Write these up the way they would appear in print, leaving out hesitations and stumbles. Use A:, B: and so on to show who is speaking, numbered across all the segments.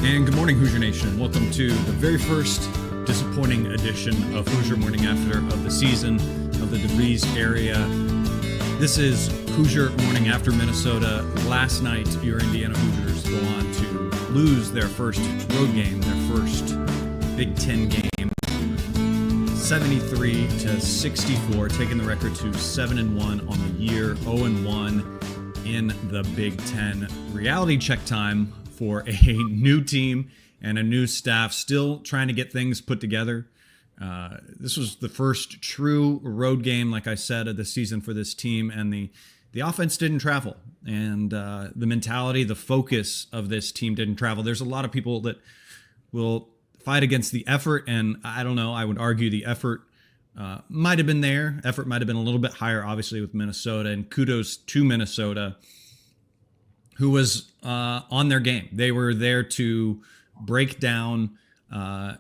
A: And good morning, Hoosier Nation. Welcome to the very first disappointing edition of Hoosier Morning After of the season of the DeVries area. This is Hoosier Morning After Minnesota. Last night, your Indiana Hoosiers go on to lose their first road game, their first Big Ten game, 73-64, taking the record to 7-1 on the year, 0-1 in the Big Ten. Reality check time for a new team and a new staff, still trying to get things put together. This was the first true road game, like I said, of the season for this team, and the offense didn't travel, and the mentality, the focus of this team didn't travel. There's a lot of people that will fight against the effort, and I don't know, I would argue the effort might have been there. Effort might have been a little bit higher, obviously, with Minnesota, and kudos to Minnesota, who was on their game. They were there to break down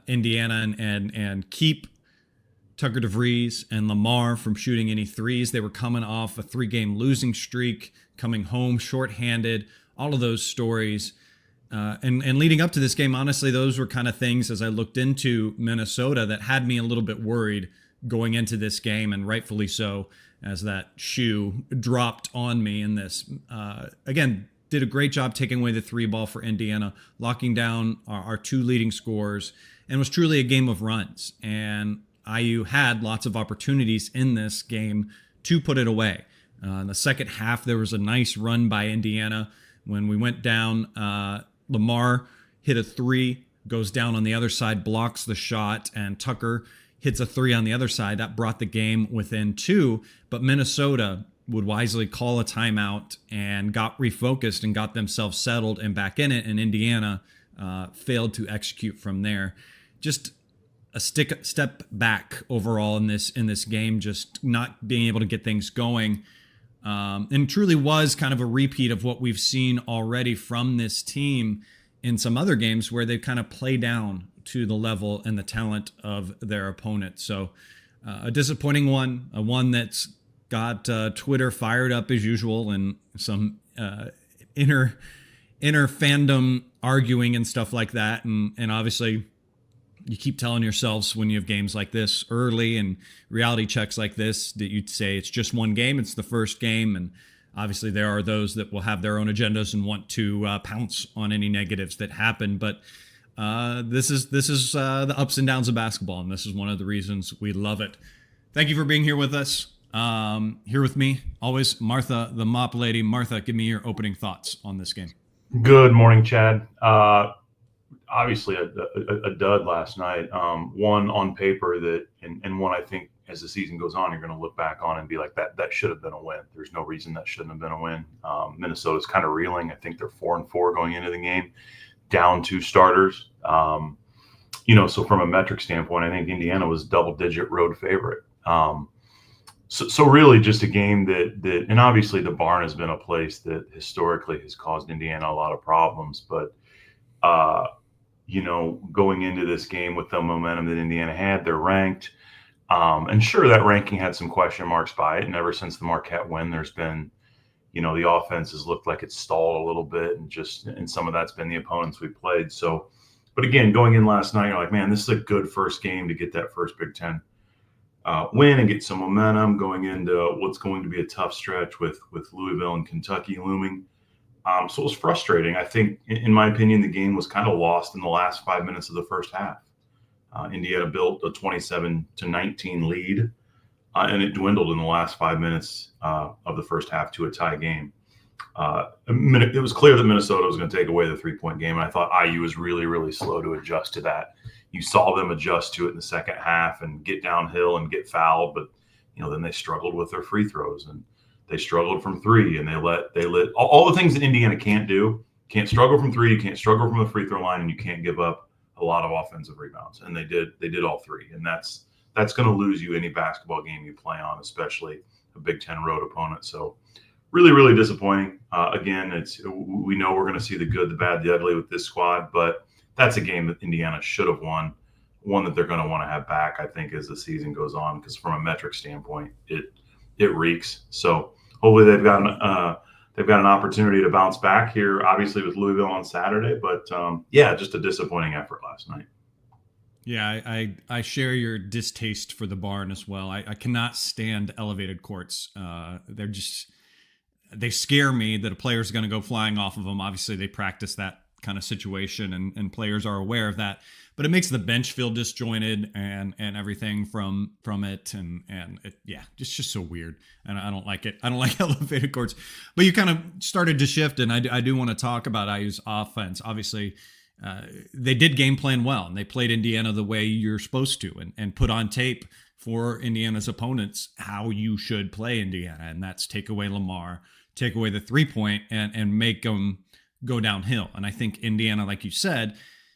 A: Indiana and keep Tucker DeVries and Lamar from shooting any threes. They were coming off a 3-game losing streak, coming home shorthanded, all of those stories. And leading up to this game, honestly, those were kind of things as I looked into Minnesota that had me a little bit worried going into this game, and rightfully so, as that shoe dropped on me in this. Again, did a great job taking away the 3-ball for Indiana, locking down our 2 leading scorers, and was truly a game of runs. And IU had lots of opportunities in this game to put it away. In the second half, there was a nice run by Indiana. When we went down, Lamar hit a 3, goes down on the other side, blocks the shot, and Tucker hits a 3 on the other side. That brought the game within 2, but Minnesota would wisely call a timeout and got refocused and got themselves settled and back in it, and Indiana failed to execute from there. Just a step back overall in this game, just not being able to get things going, and truly was kind of a repeat of what we've seen already from this team in some other games where they kind of play down to the level and the talent of their opponent. So a disappointing one, a one that's got Twitter fired up as usual, and some inner fandom arguing and stuff like that. And obviously, you keep telling yourselves when you have games like this early and reality checks like this that you'd say it's just one game, it's the first game. And obviously, there are those that will have their own agendas and want to pounce on any negatives that happen. But this is the ups and downs of basketball, and this is one of the reasons we love it. Thank you for being here with us. Here with me, always, Martha, the mop lady. Martha, give me your opening thoughts on this game.
B: Good morning, Chad. Obviously, a dud last night. One on paper that, and one I think as the season goes on, you're going to look back on and be like, that should have been a win. There's no reason that shouldn't have been a win. Minnesota's kind of reeling. I think they're 4-4 going into the game, down 2 starters. So from a metric standpoint, I think Indiana was double-digit road favorite. So really just a game that, and obviously the barn has been a place that historically has caused Indiana a lot of problems, but, going into this game with the momentum that Indiana had, they're ranked. And sure, that ranking had some question marks by it. And ever since the Marquette win, there's been, the offense has looked like it's stalled a little bit, and some of that's been the opponents we played. So, but again, going in last night, you're like, man, this is a good first game to get that first Big Ten win and get some momentum going into what's going to be a tough stretch with Louisville and Kentucky looming. So it was frustrating. I think, in my opinion, the game was kind of lost in the last 5 minutes of the first half. Indiana built a 27-19 lead, and it dwindled in the last 5 minutes of the first half to a tie game. It was clear that Minnesota was going to take away the 3-point game, and I thought IU was really, really slow to adjust to that. You saw them adjust to it in the second half and get downhill and get fouled, but then they struggled with their free throws, and they struggled from 3, and they let all the things that Indiana can't do. Can't struggle from 3, you can't struggle from the free throw line, and you can't give up a lot of offensive rebounds. And they did all 3, and that's going to lose you any basketball game you play on, especially a Big Ten road opponent. So really, really disappointing. Again, we know we're going to see the good, the bad, the ugly with this squad, but that's a game that Indiana should have won, one that they're going to want to have back, I think, as the season goes on, because from a metric standpoint, it reeks. So hopefully they've they've got an opportunity to bounce back here, obviously with Louisville on Saturday. But yeah, just a disappointing effort last night.
A: Yeah, I share your distaste for the barn as well. I cannot stand elevated courts. They scare me that a player's going to go flying off of them. Obviously, they practice that kind of situation, and players are aware of that. But it makes the bench feel disjointed and everything from it, and yeah, it's just so weird, and I don't like it. I don't like elevated courts. But you kind of started to shift, and I do want to talk about IU's offense. Obviously, they did game plan well, and they played Indiana the way you're supposed to, and put on tape for Indiana's opponents how you should play Indiana, and that's take away Lamar, take away the 3-point, and make them go downhill. And I think Indiana, like you said,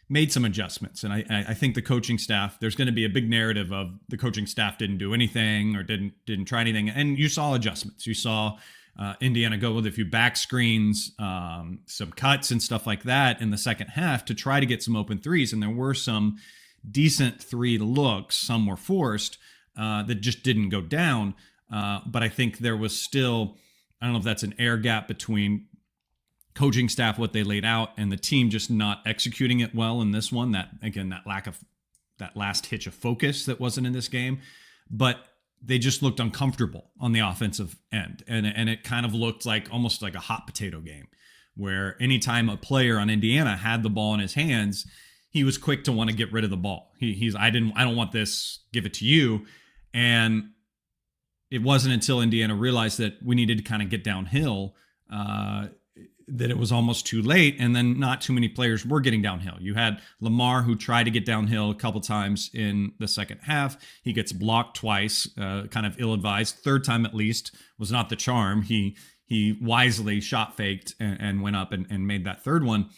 A: made some adjustments. And I think the coaching staff, there's going to be a big narrative of the coaching staff didn't do anything or didn't try anything. And you saw adjustments. You saw Indiana go with a few back screens, some cuts and stuff like that in the second half to try to get some open threes. And there were some decent 3 looks. Some were forced that just didn't go down. But I think there was still, I don't know if that's an air gap between coaching staff, what they laid out, and the team just not executing it well in this one. That, again, that lack of that last hitch of focus that wasn't in this game. But they just looked uncomfortable on the offensive end. And it kind of looked like almost like a hot potato game where anytime a player on Indiana had the ball in his hands, he was quick to want to get rid of the ball. I don't want this, give it to you. And it wasn't until Indiana realized that we needed to kind of get downhill that it was almost too late. And then not too many players were getting downhill. You had Lamar, who tried to get downhill a couple times in the second half. He gets blocked twice, kind of ill-advised. Third time at least was not the charm. He wisely shot faked and went up and made that third one.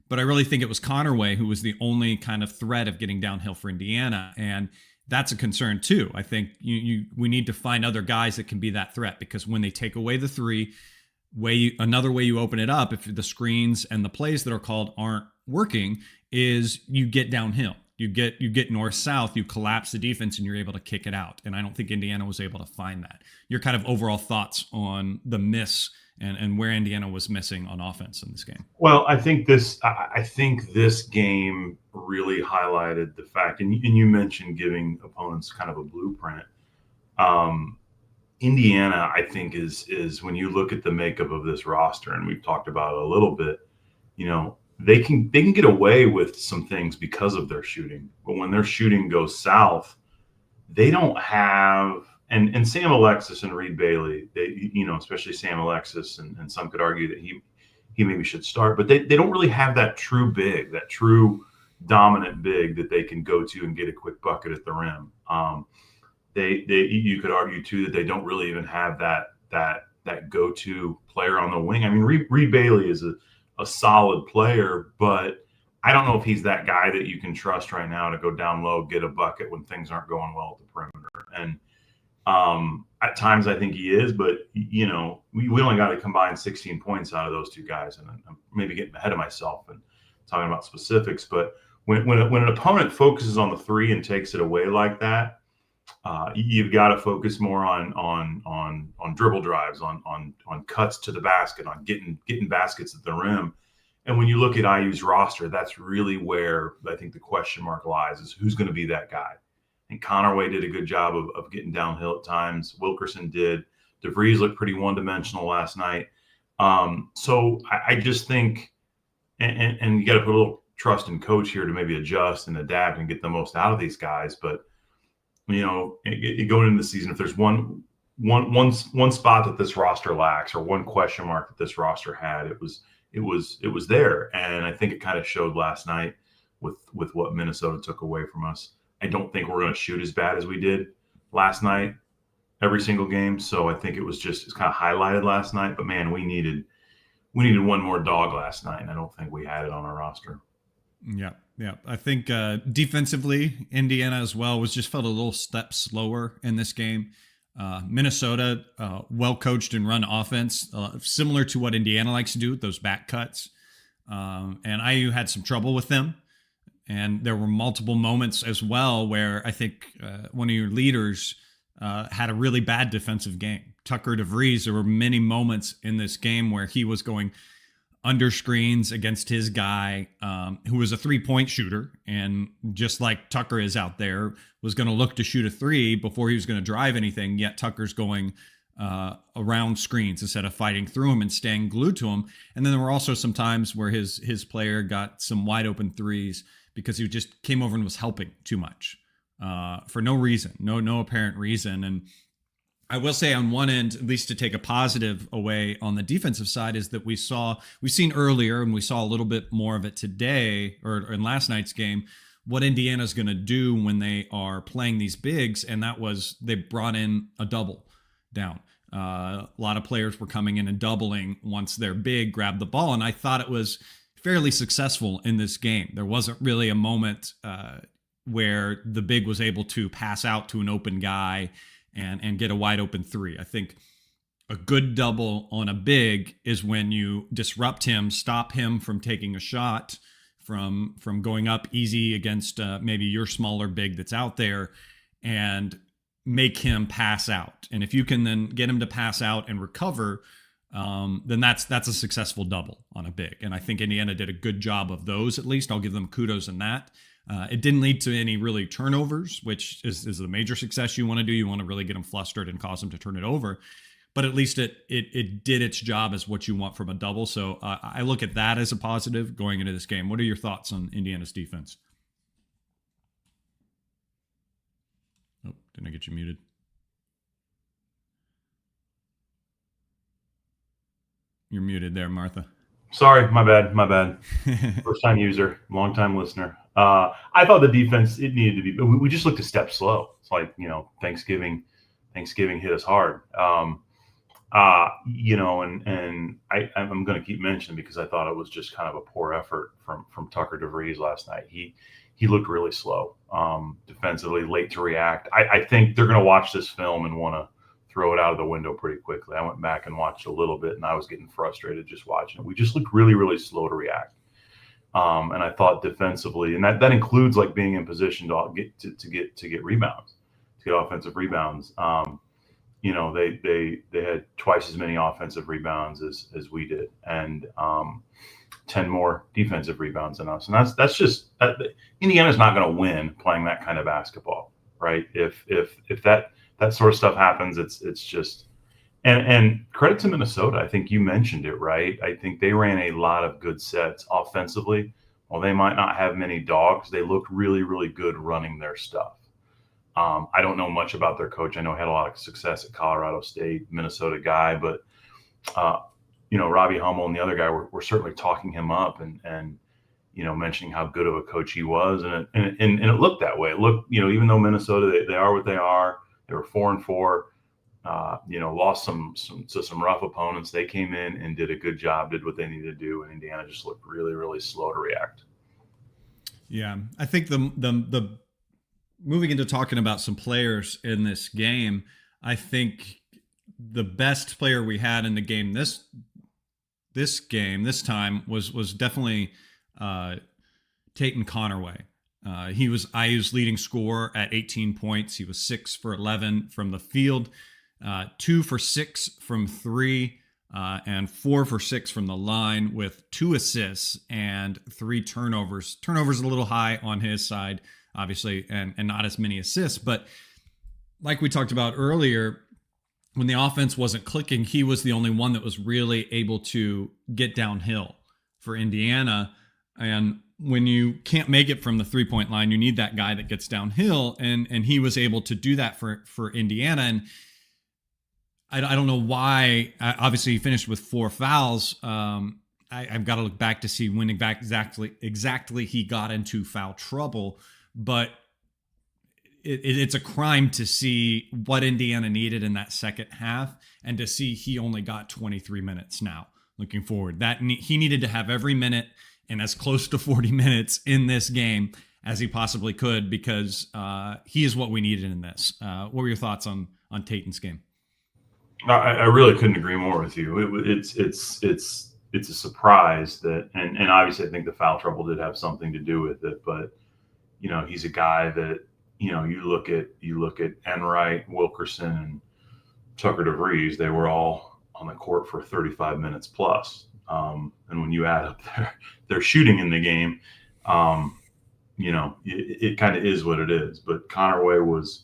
A: But I really think it was Connerway who was the only kind of threat of getting downhill for Indiana. And that's a concern too. I think we need to find other guys that can be that threat, because when they take away the 3, another way you open it up, if the screens and the plays that are called aren't working, is you get downhill. You get north-south, you collapse the defense, and you're able to kick it out. And I don't think Indiana was able to find that. Your kind of overall thoughts on the miss and where Indiana was missing on offense in this game?
B: Well, I think this game really highlighted the fact, and you mentioned giving opponents kind of a blueprint. Indiana, I think, is when you look at the makeup of this roster, and we've talked about it a little bit, they can get away with some things because of their shooting. But when their shooting goes south, they don't have, and Sam Alexis and Reed Bailey, they, especially Sam Alexis, and some could argue that he maybe should start, but they don't really have that true big, that true dominant big that they can go to and get a quick bucket at the rim. You could argue too that they don't really even have that go-to player on the wing. I mean, Reed Bailey is a solid player, but I don't know if he's that guy that you can trust right now to go down low, get a bucket when things aren't going well at the perimeter. And at times I think he is, but we only got to combine 16 points out of those 2 guys, and I'm maybe getting ahead of myself and talking about specifics. But when an opponent focuses on the 3 and takes it away like that, you've got to focus more on dribble drives, on cuts to the basket, on getting baskets at the rim. And when you look at IU's roster, that's really where I think the question mark lies, is who's going to be that guy. And Connerway did a good job of getting downhill at times. Wilkerson did. DeVries looked pretty one-dimensional last night. So I just think, and you got to put a little trust in coach here to maybe adjust and adapt and get the most out of these guys. But going into the season, if there's one spot that this roster lacks, or one question mark that this roster had, it was there. And I think it kind of showed last night with what Minnesota took away from us. I don't think we're going to shoot as bad as we did last night every single game. So I think it's kind of highlighted last night. But man, we needed one more dog last night, and I don't think we had it on our roster.
A: Yeah. I think defensively, Indiana as well felt a little step slower in this game. Minnesota, well coached and run offense, similar to what Indiana likes to do with those back cuts. And IU had some trouble with them. And there were multiple moments as well where I think one of your leaders had a really bad defensive game. Tucker DeVries. There were many moments in this game where he was going under screens against his guy, who was a 3-point shooter, and just like Tucker is out there, was going to look to shoot a three before he was going to drive anything. Yet Tucker's going around screens instead of fighting through him and staying glued to him. And then there were also some times where his player got some wide open threes because he just came over and was helping too much for no reason, no apparent reason. And I will say on one end, at least to take a positive away on the defensive side, is that we've seen earlier, and we saw a little bit more of it today or in last night's game, what Indiana's going to do when they are playing these bigs. And that was, they brought in a double down. A lot of players were coming in and doubling once their big grabbed the ball. And I thought it was fairly successful in this game. There wasn't really a moment where the big was able to pass out to an open guy and get a wide open three. I think a good double on a big is when you disrupt him, stop him from taking a shot, from going up easy against maybe your smaller big that's out there, and make him pass out. And if you can then get him to pass out and recover, then that's a successful double on a big. And I think Indiana did a good job of those. At least I'll give them kudos in that. It didn't lead to any really turnovers, which is the major success you want to do. You want to really get them flustered and cause them to turn it over. But at least it did its job as what you want from a double. So I look at that as a positive going into this game. What are your thoughts on Indiana's defense? Oh, didn't I get you muted? You're muted there, Martha.
B: Sorry, my bad. First time user, long time listener. I thought the defense, it needed to be, we just looked a step slow. It's like, Thanksgiving hit us hard. And I'm going to keep mentioning because I thought it was just kind of a poor effort from Tucker DeVries last night. He looked really slow defensively, late to react. I think they're going to watch this film and want to throw it out of the window pretty quickly. I went back and watched a little bit, and I was getting frustrated just watching it. We just looked really, really slow to react. And I thought defensively, and that includes like being in position to get rebounds, to get offensive rebounds. They had twice as many offensive rebounds as we did, and 10 more defensive rebounds than us. And that's just Indiana's not going to win playing that kind of basketball, right? If that sort of stuff happens, it's just. And credit to Minnesota. I think you mentioned it, right? I think they ran a lot of good sets offensively. While they might not have many dogs, they looked really, really good running their stuff. I don't know much about their coach. I know he had a lot of success at Colorado State, Minnesota guy, but Robbie Hummel and the other guy were certainly talking him up and mentioning how good of a coach he was, and it looked that way. It looked, even though Minnesota they are what they are, they were 4-4. Lost some rough opponents. They came in and did a good job, did what they needed to do, and Indiana just looked really, really slow to react.
A: Yeah, I think the moving into talking about some players in this game, I think the best player we had in the game this time was definitely Tatum Connerway. He was IU's leading scorer at 18 points. He was 6 for 11 from the field. 2 for 6 from 3, and 4 for 6 from the line, with 2 assists and 3 turnovers. Turnovers a little high on his side, obviously, and not as many assists. But like we talked about earlier, when the offense wasn't clicking, he was the only one that was really able to get downhill for Indiana. And when you can't make it from the 3-point line, you need that guy that gets downhill, and he was able to do that for Indiana. And I don't know why. Obviously, he finished with 4 fouls. I've got to look back to see when exactly he got into foul trouble. But it's a crime to see what Indiana needed in that second half, and to see he only got 23 minutes now. Looking forward, that he needed to have every minute and as close to 40 minutes in this game as he possibly could, because he is what we needed in this. What were your thoughts on Tatum's game?
B: I really couldn't agree more with you. It's a surprise that, and obviously I think the foul trouble did have something to do with it. But he's a guy that you look at Enright, Wilkerson, and Tucker DeVries, they were all on the court for 35 minutes plus. And when you add up their shooting in the game, it kind of is what it is. But Connerway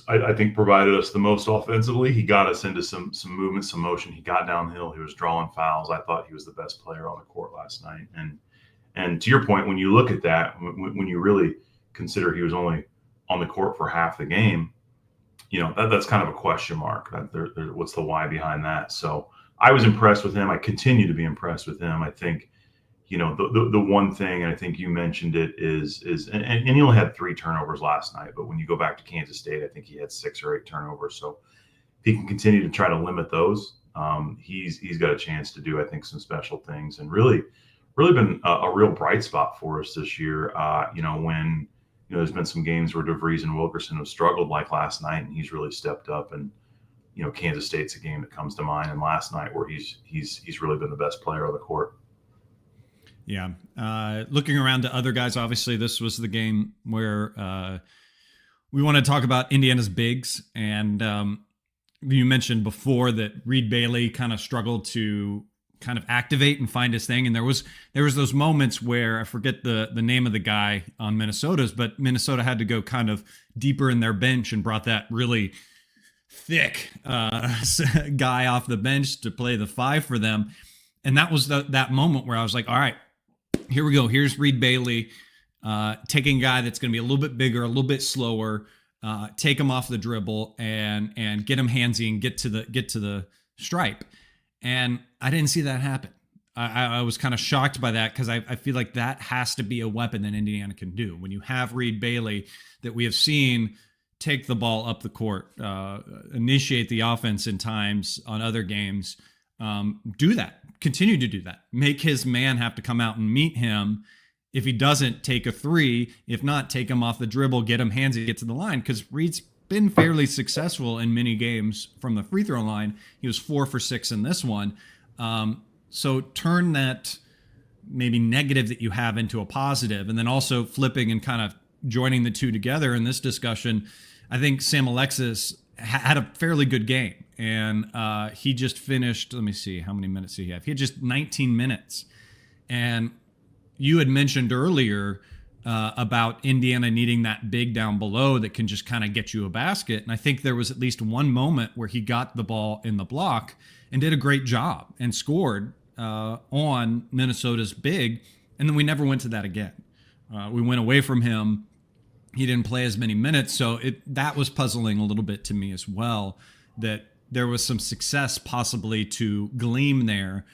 B: I think provided us the most offensively. He got us into some movement, some motion. He got downhill. He was drawing fouls. I thought he was the best player on the court last night. And to your point, when you look at that, when you really consider he was only on the court for half the game, that's kind of a question mark. What's the why behind that? So I was impressed with him. I continue to be impressed with him. I think, the one thing, and I think you mentioned it, is and he only had 3 turnovers last night, but when you go back to Kansas State, I think he had 6 or 8 turnovers. So if he can continue to try to limit those, he's got a chance to do, I think, some special things, and really been a real bright spot for us this year. When there's been some games where DeVries and Wilkerson have struggled, like last night, and he's really stepped up. And Kansas State's a game that comes to mind, and last night where he's really been the best player on the court.
A: Yeah. Looking around to other guys, obviously this was the game where we want to talk about Indiana's bigs. And you mentioned before that Reed Bailey kind of struggled to kind of activate and find his thing. And there was those moments where I forget the name of the guy on Minnesota's, but Minnesota had to go kind of deeper in their bench and brought that really thick guy off the bench to play the 5 for them. And that was that moment where I was like, all right, here we go. Here's Reed Bailey taking a guy that's going to be a little bit bigger, a little bit slower, take him off the dribble and get him handsy and get to the stripe. And I didn't see that happen. I was kind of shocked by that, because I feel like that has to be a weapon that Indiana can do. When you have Reed Bailey, that we have seen take the ball up the court, initiate the offense in times on other games, do that. Continue to do that. Make his man have to come out and meet him. If he doesn't, take a 3. If not, take him off the dribble, get him handsy, get to the line. Because Reed's been fairly successful in many games from the free throw line. He was 4 for 6 in this one. So turn that maybe negative that you have into a positive, and then also flipping and kind of joining the two together in this discussion. I think Sam Alexis had a fairly good game, and he just finished, let me see, how many minutes did he have? He had just 19 minutes. And you had mentioned earlier about Indiana needing that big down below that can just kind of get you a basket. And I think there was at least one moment where he got the ball in the block and did a great job and scored on Minnesota's big. And then we never went to that again. We went away from him. He didn't play as many minutes. So that was puzzling a little bit to me as well, that there was some success possibly to glean there.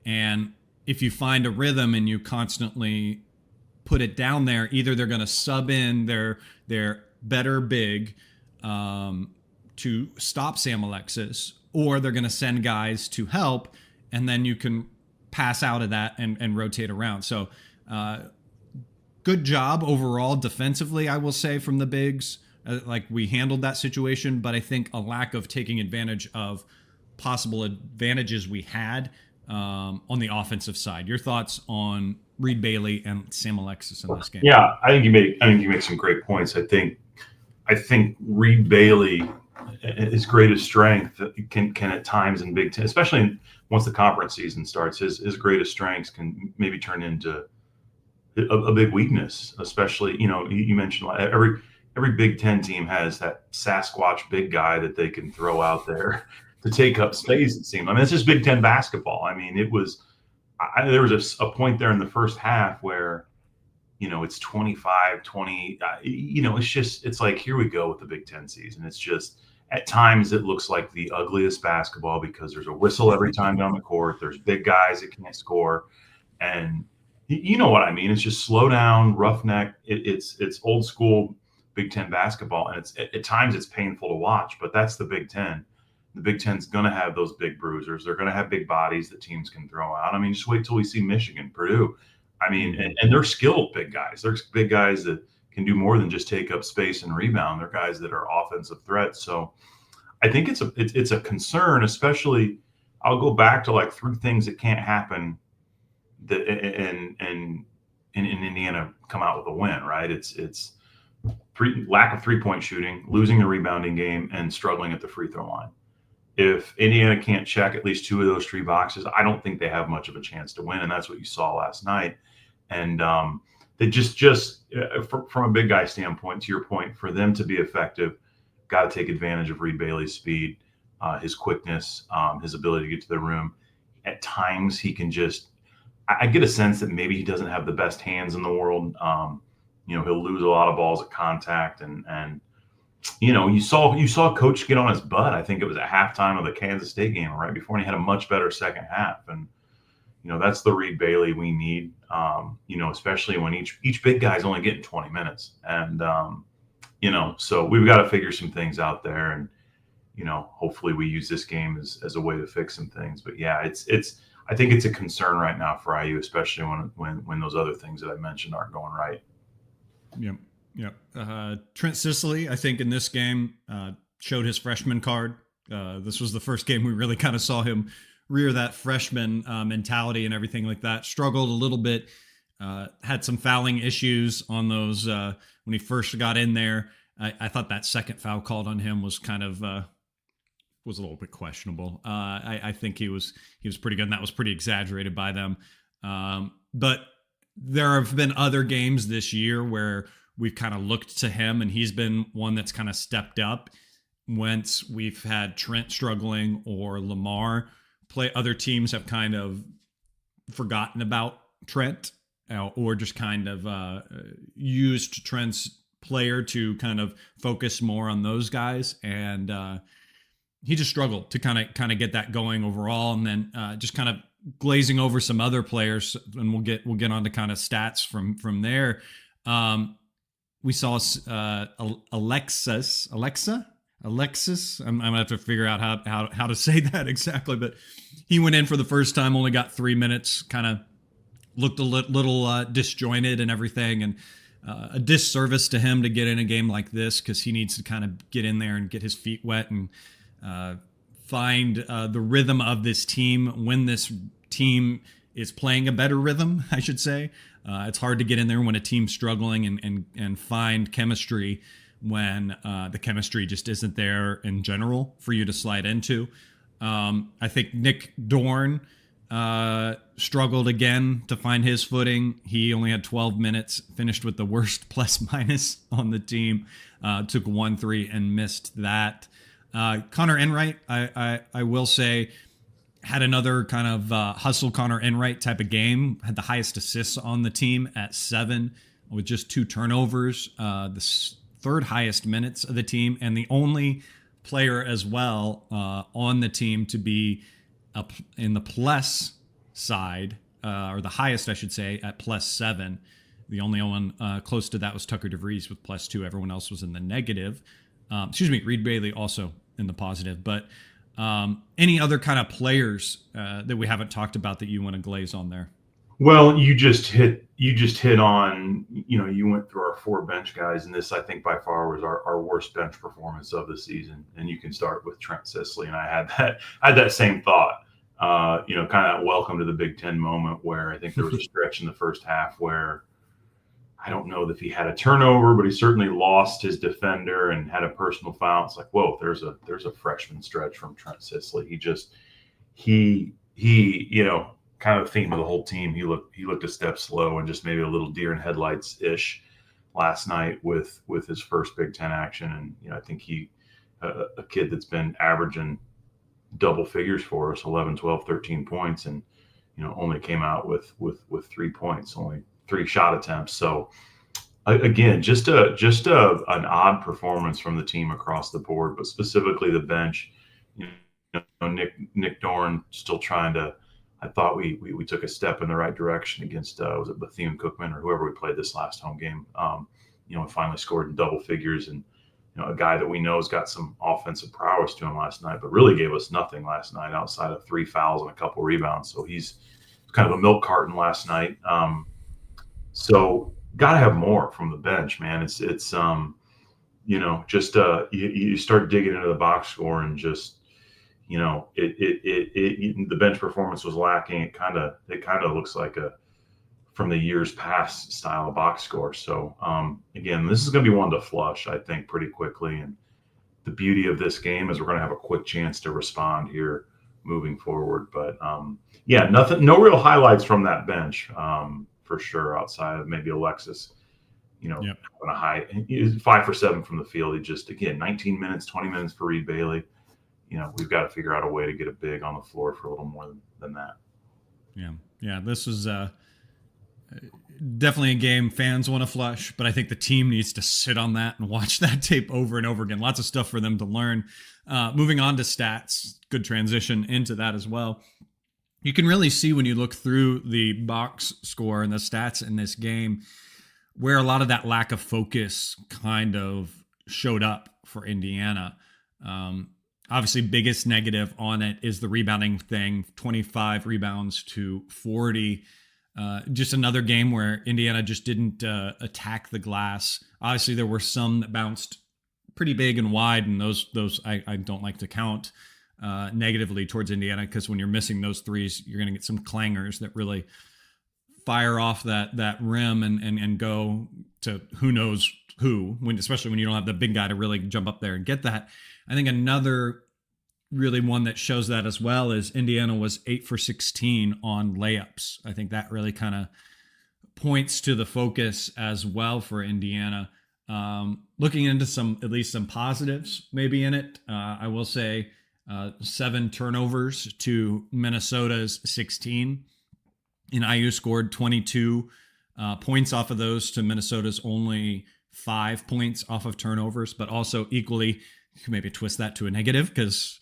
A: And if you find a rhythm and you constantly put it down there, either they're going to sub in their better big to stop Sam Alexis, or they're going to send guys to help, and then you can pass out of that and rotate around. So good job overall defensively, I will say, from the bigs. Like, we handled that situation, but I think a lack of taking advantage of possible advantages we had on the offensive side. Your thoughts on Reed Bailey and Sam Alexis in this game?
B: Yeah, I think you make some great points. I think Reed Bailey, his greatest strength can at times in Big Ten, especially once the conference season starts, his greatest strengths can maybe turn into a big weakness. Especially, you mentioned every Big Ten team has that Sasquatch big guy that they can throw out there to take up space, it seemed. I mean, it's just Big Ten basketball. I mean, there was a point there in the first half where, it's 25-20. It's like, here we go with the Big Ten season. It's just, at times it looks like the ugliest basketball because there's a whistle every time down the court. There's big guys that can't score. And you know what I mean? It's just slow down, roughneck. It's old school Big Ten basketball. And at times it's painful to watch, but that's the Big Ten. The Big Ten's going to have those big bruisers. They're going to have big bodies that teams can throw out. I mean, just wait till we see Michigan, Purdue. I mean, and they're skilled big guys. They're big guys that can do more than just take up space and rebound. They're guys that are offensive threats. So I think it's a concern, especially, I'll go back to like 3 things that can't happen that in Indiana come out with a win, right? It's lack of 3-point shooting, losing the rebounding game, and struggling at the free throw line. if Indiana can't check at least two of those three boxes, I don't think they have much of a chance to win. And that's what you saw last night. And they from a big guy standpoint, to your point, for them to be effective, got to take advantage of Reed Bailey's speed, his quickness, his ability to get to the room. At times, he can just. I get a sense that maybe he doesn't have the best hands in the world. He'll lose a lot of balls at contact, and you saw Coach get on his butt. I think it was at halftime of the Kansas State game, right before, and he had a much better second half. And that's the Reed Bailey we need. Especially when each big guy's only getting 20 minutes, and so we've got to figure some things out there, and hopefully we use this game as a way to fix some things. But yeah, I think it's a concern right now for IU, especially when those other things that I mentioned aren't going right.
A: Yep. Trent Sicily, I think in this game showed his freshman card. This was the first game we really kind of saw him rear that freshman mentality and everything like that. Struggled a little bit, had some fouling issues on those when he first got in there. I thought that second foul called on him was kind of was a little bit questionable. I think he was pretty good, and that was pretty exaggerated by them. But there have been other games this year where we've kind of looked to him, and he's been one that's kind of stepped up. Once we've had Trent struggling or Lamar play, other teams have kind of forgotten about Trent or just kind of used Trent's player to kind of focus more on those guys. And he just struggled to kind of get that going overall. And then just kind of glazing over some other players, and we'll get on to kind of stats from there. We saw Alexa. I'm gonna have to figure out how to say that exactly, but he went in for the first time, only got 3 minutes, kind of looked a little disjointed and everything, and a disservice to him to get in a game like this, because he needs to kind of get in there and get his feet wet and find the rhythm of this team when this team is playing a better rhythm, I should say. It's hard to get in there when a team's struggling and find chemistry when the chemistry just isn't there in general for you to slide into. I think Nick Dorn struggled again to find his footing. He only had 12 minutes, finished with the worst plus minus on the team, took 1-3 and missed that. Connor Enright, I will say, had another kind of hustle Connor Enright type of game, had the highest assists on the team at 7 with just 2 turnovers, the third highest minutes of the team, and the only player as well on the team to be up in the plus side, or the highest, I should say, at +7. The only one close to that was Tucker DeVries with +2. Everyone else was in the negative. Reed Bailey also in the positive. But any other kind of players that we haven't talked about that you want to glaze on there?
B: Well, you just hit on, you went through our 4 bench guys, and this, I think, by far was our worst bench performance of the season. And you can start with Trent Sicily, and I had that same thought. Kind of welcome to the Big Ten moment, where I think there was a stretch in the first half where I don't know if he had a turnover, but he certainly lost his defender and had a personal foul. It's like, whoa, there's a freshman stretch from Trent Sicily. He kind of the theme of the whole team. He looked a step slow and just maybe a little deer in headlights ish last night with his first Big Ten action. And I think he a kid that's been averaging double figures for us, 11, 12, 13 points, and only came out with 3 points, only 3 shot attempts. So again, just an odd performance from the team across the board, but specifically the bench. Nick Dorn still trying to. I thought we took a step in the right direction against was it Bethune Cookman or whoever we played this last home game. And finally scored in double figures, and a guy that we know has got some offensive prowess to him last night, but really gave us nothing last night outside of 3 fouls and a couple rebounds. So he's kind of a milk carton last night. So got to have more from the bench, man. It's you start digging into the box score and just, the bench performance was lacking. It kind of looks like from the years past style of box score. So again, this is going to be one to flush, I think, pretty quickly. And the beauty of this game is we're going to have a quick chance to respond here moving forward. But yeah, no real highlights from that bench for sure, outside of maybe Alexis,
A: Yep.
B: having a high, he was 5 for 7 from the field. He just, again, 19 minutes, 20 minutes for Reed Bailey. We've got to figure out a way to get a big on the floor for a little more than that.
A: Yeah. This was definitely a game fans want to flush, but I think the team needs to sit on that and watch that tape over and over again. Lots of stuff for them to learn. Moving on to stats, good transition into that as well. You can really see when you look through the box score and the stats in this game where a lot of that lack of focus kind of showed up for Indiana. Obviously, biggest negative on it is the rebounding thing, 25 rebounds to 40. Just another game where Indiana just didn't attack the glass. Obviously, there were some that bounced pretty big and wide, and those I don't like to count negatively towards Indiana, because when you're missing those threes, you're going to get some clangers that really fire off that rim and go to who knows who, especially when you don't have the big guy to really jump up there and get that. I think another really one that shows that as well is Indiana was 8 for 16 on layups. I think that really kind of points to the focus as well for Indiana. Looking into at least some positives maybe in it, I will say 7 turnovers to Minnesota's 16. And IU scored 22 points off of those to Minnesota's only 5 points off of turnovers, but also equally, you can maybe twist that to a negative, because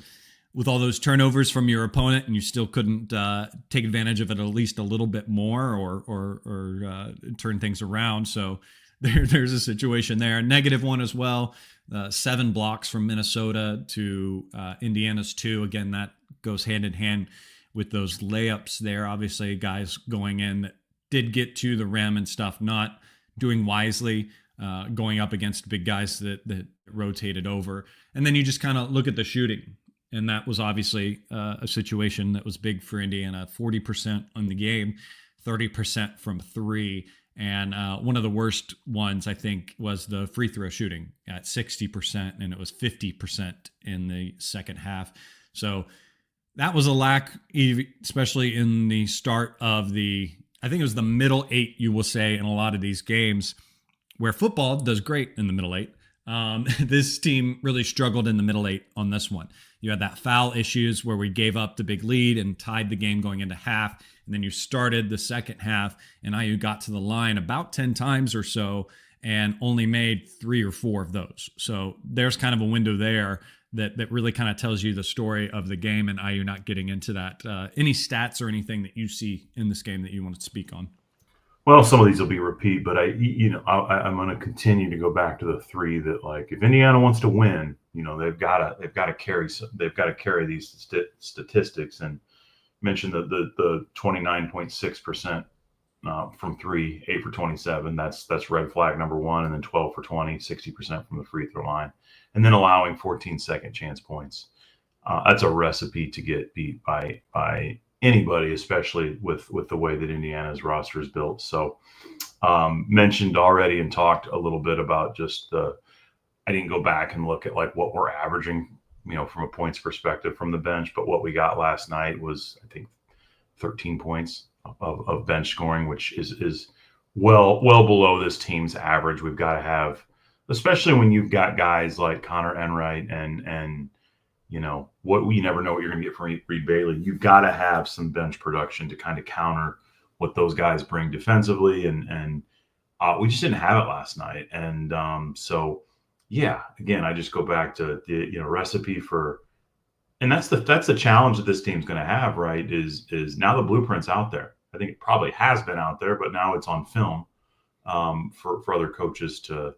A: with all those turnovers from your opponent and you still couldn't take advantage of it at least a little bit more or turn things around. So there's a situation there. Negative one as well, 7 blocks from Minnesota to Indiana's 2. Again, that goes hand in hand with those layups there. Obviously, guys going in that did get to the rim and stuff, not doing wisely, going up against big guys that rotated over. And then you just kind of look at the shooting. And that was obviously a situation that was big for Indiana. 40% on the game, 30% from 3. And one of the worst ones, I think, was the free throw shooting at 60%, and it was 50% in the second half. So that was a lack, especially in the start of I think it was the middle 8, you will say, in a lot of these games, where football does great in the middle 8. This team really struggled in the middle 8 on this one. You had that foul issues where we gave up the big lead and tied the game going into half. And then you started the second half and IU got to the line about 10 times or so and only made 3 or 4 of those. So there's kind of a window there that really kind of tells you the story of the game, and IU not getting into that. Any stats or anything that you see in this game that you want to speak on?
B: Well, some of these will be repeat, but I'm going to continue to go back to the 3 that, like, if Indiana wants to win, they've got to carry these statistics. And mentioned the 29.6% from 3, 8 for 27. That's red flag number 1, and then 12 for 20, 60% from the free throw line, and then allowing 14 second chance points. That's a recipe to get beat by anybody, especially with the way that Indiana's roster is built. So mentioned already and talked a little bit about just I didn't go back and look at like what we're averaging, from a points perspective from the bench, but what we got last night was, I think, 13 points of bench scoring, which is well below this team's average. We've got to have, especially when you've got guys like Connor Enright and what we never know what you're going to get from Reed Bailey. You've got to have some bench production to kind of counter what those guys bring defensively, and we just didn't have it last night. And so, yeah, again, I just go back to the recipe for, and that's the challenge that this team's going to have, right? Is now the blueprint's out there. I think it probably has been out there, but now it's on film for other coaches to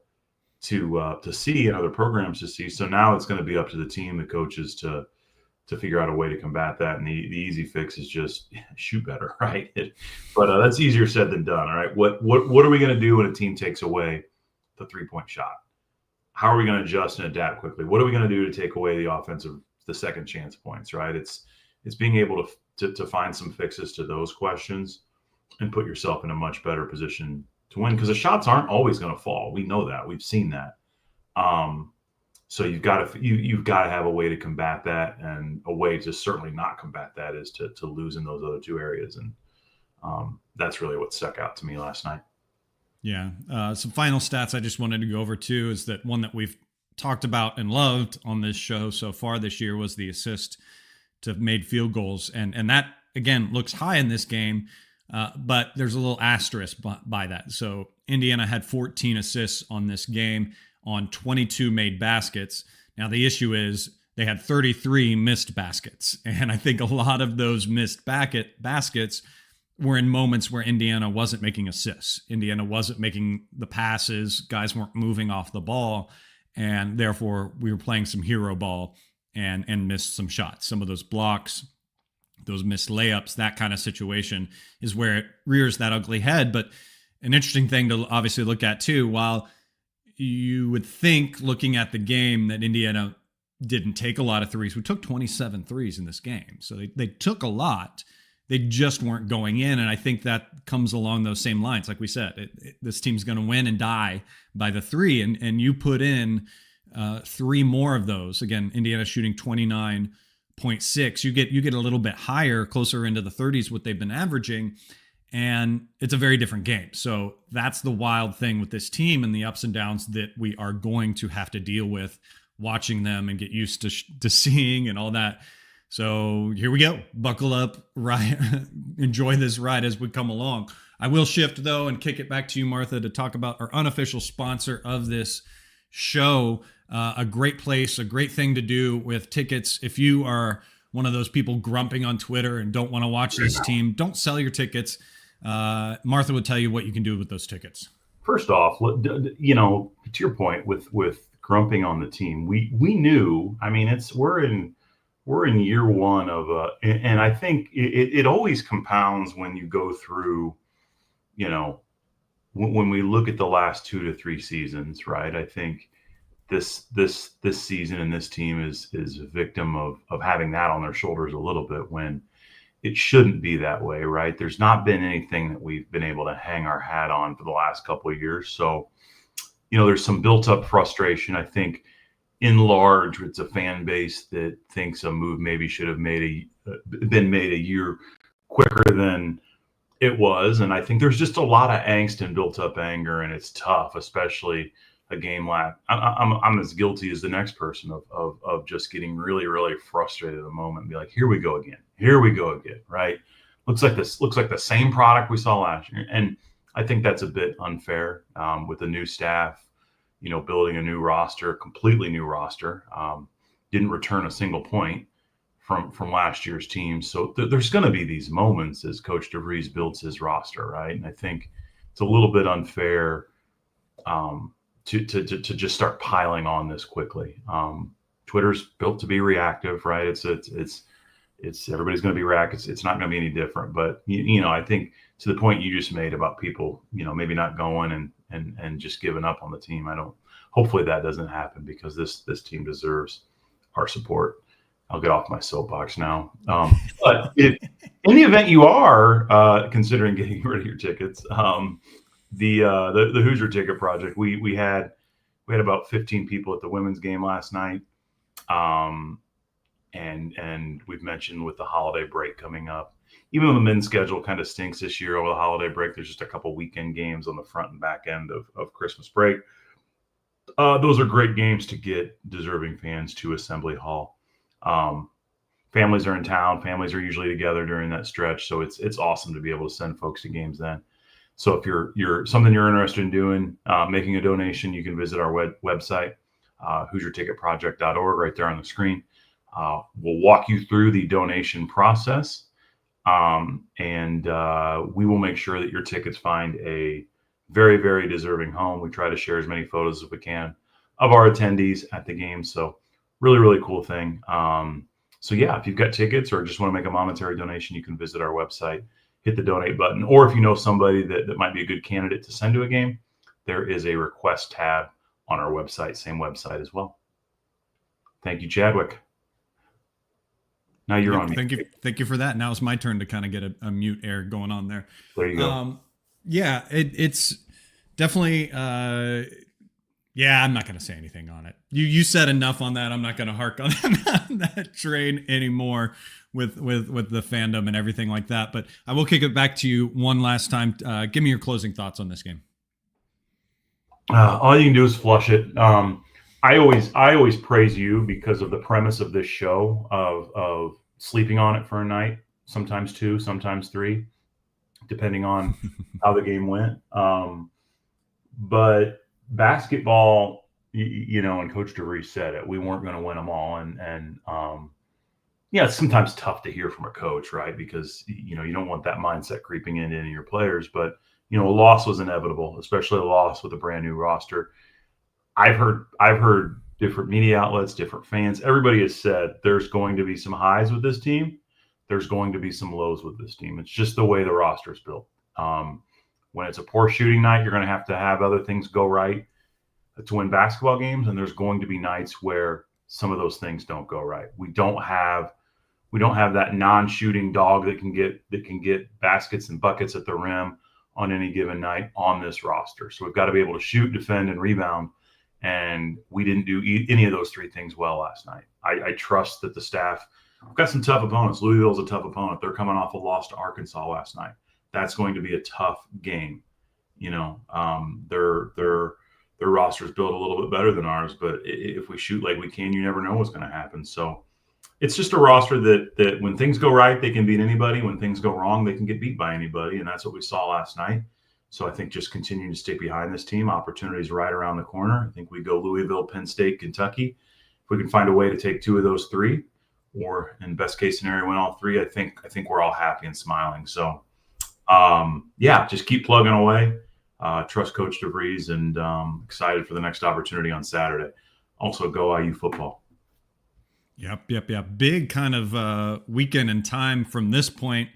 B: see and other programs to see. So now it's going to be up to the team, the coaches, to figure out a way to combat that. And the easy fix is just shoot better, right? But that's easier said than done. All right, what are we going to do when a team takes away the 3-point shot? How are we going to adjust and adapt quickly? What are we going to do to take away the second chance points? Right? It's being able to find some fixes to those questions and put yourself in a much better position to win, because the shots aren't always going to fall. We know that. We've seen that. So you've got to have a way to combat that, and a way to certainly not combat that is to lose in those other two areas, and that's really what stuck out to me last night.
A: Yeah. Some final stats I just wanted to go over too is that one that we've talked about and loved on this show so far this year was the assist to made field goals, and that again looks high in this game, but there's a little asterisk by that. So Indiana had 14 assists on this game on 22 made baskets. Now the issue is they had 33 missed baskets, and I think a lot of those missed baskets were in moments where Indiana wasn't making assists. Indiana wasn't making the passes. Guys weren't moving off the ball. And therefore, we were playing some hero ball and missed some shots. Some of those blocks, those missed layups, that kind of situation is where it rears that ugly head. But an interesting thing to obviously look at too, while you would think looking at the game that Indiana didn't take a lot of threes, we took 27 threes in this game. So they took a lot. They just weren't going in. And I think that comes along those same lines. Like we said, this team's going to win and die by the three. And you put in three more of those. Again, Indiana shooting 29.6. You get a little bit higher, closer into the 30s, what they've been averaging. And it's a very different game. So that's the wild thing with this team and the ups and downs that we are going to have to deal with watching them and get used to seeing and all that. So here we go. Buckle up, enjoy this ride as we come along. I will shift, though, and kick it back to you, Martha, to talk about our unofficial sponsor of this show. A great place, a great thing to do with tickets. If you are one of those people grumping on Twitter and don't want to watch this team, don't sell your tickets. Martha would tell you what you can do with those tickets.
B: First off, to your point with grumping on the team, we knew. I mean, we're in year one of and I think it always compounds when you go through, when we look at the last 2 to 3 seasons, right? I think this season and this team is a victim of having that on their shoulders a little bit, when it shouldn't be that way, right? There's not been anything that we've been able to hang our hat on for the last couple of years. So, there's some built up frustration. I think in large, it's a fan base that thinks a move maybe should have been made a year quicker than it was. And I think there's just a lot of angst and built up anger, and it's tough, especially a game like I'm as guilty as the next person of just getting really, really frustrated at the moment and be like, here we go again, right? Looks like the same product we saw last year. And I think that's a bit unfair with the new staff, building a new roster, completely new roster. Didn't return a single point from last year's team. So there's going to be these moments as Coach DeVries builds his roster, right? And I think it's a little bit unfair to just start piling on this quickly. Twitter's built to be reactive, right? It's everybody's going to be reactive. It's not going to be any different. But I think to the point you just made about people, maybe not going and just giving up on the team. Hopefully that doesn't happen, because this team deserves our support. I'll get off my soapbox now. But if in the event you are considering getting rid of your tickets, the Hoosier Ticket Project, we had about 15 people at the women's game last night. And we've mentioned with the holiday break coming up, even though the men's schedule kind of stinks this year over the holiday break, there's just a couple weekend games on the front and back end of Christmas break. Those are great games to get deserving fans to Assembly Hall. Families are in town. Families are usually together during that stretch. So it's awesome to be able to send folks to games then. So if you're something you're interested in doing, making a donation, you can visit our website, HoosierTicketProject.org, right there on the screen. We'll walk you through the donation process, and we will make sure that your tickets find a very, very deserving home. We try to share as many photos as we can of our attendees at the game. So really, really cool thing. So yeah, if you've got tickets or just want to make a monetary donation, you can visit our website, hit the donate button, or if you know somebody that might be a good candidate to send to a game, there is a request tab on our website, same website as well. Thank you, Chadwick. Now you're on mute.
A: Thank you for that. Now it's my turn to kind of get a mute air going on there.
B: There you go.
A: Yeah, it's definitely Yeah, I'm not going to say anything on it. You said enough on that. I'm not going to hark on that train anymore with the fandom and everything like that. But I will kick it back to you one last time. Give me your closing thoughts on this game.
B: All you can do is flush it. I always praise you because of the premise of this show of sleeping on it for a night, sometimes 2, sometimes 3, depending on how the game went. But basketball, and Coach DeVries said it, we weren't going to win them all. And it's sometimes tough to hear from a coach, right? Because, you don't want that mindset creeping into any of your players. But, a loss was inevitable, especially a loss with a brand new roster. I've heard different media outlets, different fans. Everybody has said there's going to be some highs with this team. There's going to be some lows with this team. It's just the way the roster is built. When it's a poor shooting night, you're going to have other things go right to win basketball games, and there's going to be nights where some of those things don't go right. We don't have that non-shooting dog that can get baskets and buckets at the rim on any given night on this roster. So we've got to be able to shoot, defend, and rebound, and we didn't do any of those 3 things well last night. I trust that the staff. We've got some tough opponents. Louisville's a tough opponent. They're coming off a loss to Arkansas last night. That's going to be a tough game. Their roster's built a little bit better than ours, but if we shoot like we can, you never know what's going to happen. So it's just a roster that when things go right, they can beat anybody. When things go wrong, they can get beat by anybody, and that's what we saw last night. So I think just continuing to stick behind this team, opportunities right around the corner. I think we go Louisville, Penn State, Kentucky. If we can find a way to take 2 of those 3, or in best case scenario, win all 3, I think we're all happy and smiling. So just keep plugging away. Trust Coach DeVries, and excited for the next opportunity on Saturday. Also, go IU football.
A: Yep. Big kind of weekend and time from this point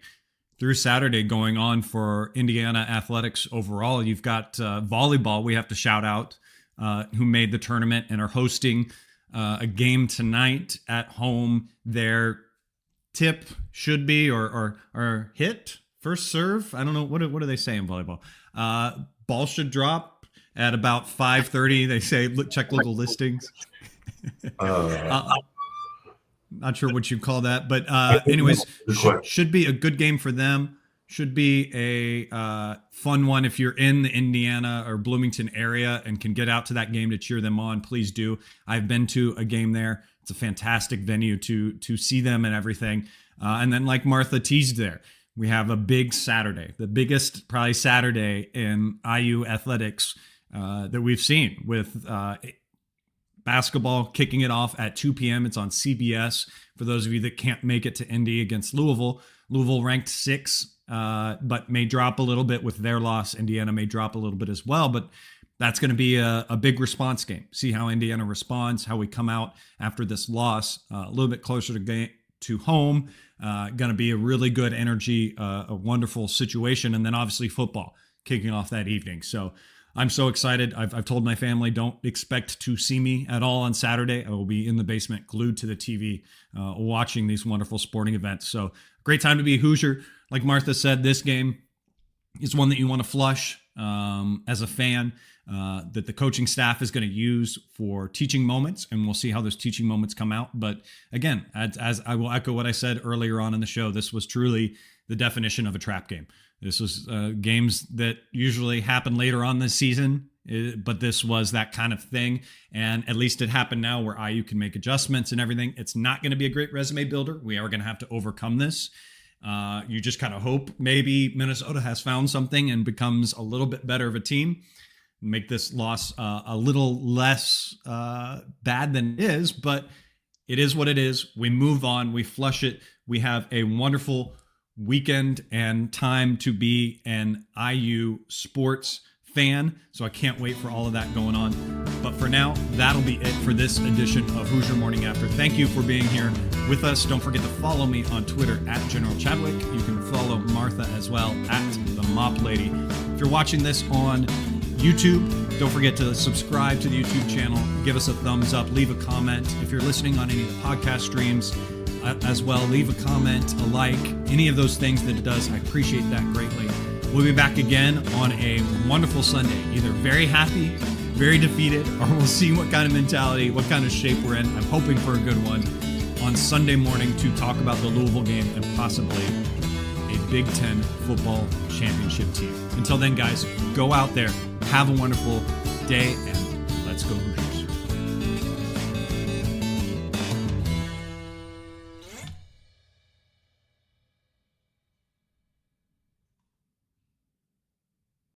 A: through Saturday going on for Indiana athletics overall. You've got volleyball, we have to shout out, who made the tournament and are hosting a game tonight at home. Their tip should be or hit, first serve. I don't know. What do they say in volleyball? Ball should drop at about 5:30. They say, check local listings. Not sure what you call that, but anyways, should be a good game for them. Should be a fun one. If you're in the Indiana or Bloomington area and can get out to that game to cheer them on, please do. I've been to a game there. It's a fantastic venue to see them and everything. And then, like Martha teased there, we have a big Saturday, the biggest probably Saturday in IU athletics that we've seen, with basketball kicking it off at 2 p.m. It's on CBS. For those of you that can't make it to Indy against Louisville, Louisville ranked 6, but may drop a little bit with their loss. Indiana may drop a little bit as well, but that's going to be a big response game. See how Indiana responds, how we come out after this loss, a little bit closer to home. Going to be a really good energy, a wonderful situation. And then obviously football kicking off that evening. So I'm so excited. I've told my family, don't expect to see me at all on Saturday. I will be in the basement glued to the TV watching these wonderful sporting events. So great time to be a Hoosier. Like Martha said, this game is one that you want to flush as a fan, that the coaching staff is going to use for teaching moments, and we'll see how those teaching moments come out. But again, as I will echo what I said earlier on in the show, this was truly the definition of a trap game. This was games that usually happen later on this season, but this was that kind of thing. And at least it happened now where IU can make adjustments and everything. It's not going to be a great resume builder. We are going to have to overcome this. You just kind of hope maybe Minnesota has found something and becomes a little bit better of a team. Make this loss a little less bad than it is, but it is what it is. We move on. We flush it. We have a wonderful weekend and time to be an IU sports fan. So I can't wait for all of that going on. But for now, that'll be it for this edition of Hoosier Morning After. Thank you for being here with us. Don't forget to follow me on Twitter at General Chadwick. You can follow Martha as well at The Mop Lady. If you're watching this on YouTube, don't forget to subscribe to the YouTube channel. Give us a thumbs up. Leave a comment. If you're listening on any of the podcast streams as well, leave a comment, a like, any of those things that it does. I appreciate that greatly. We'll be back again on a wonderful Sunday, either very happy very defeated, or we'll see what kind of mentality, what kind of shape we're in. I'm hoping for a good one on Sunday morning to talk about the Louisville game and possibly a Big Ten football championship team. Until then, guys, go out there, have a wonderful day, and let's go.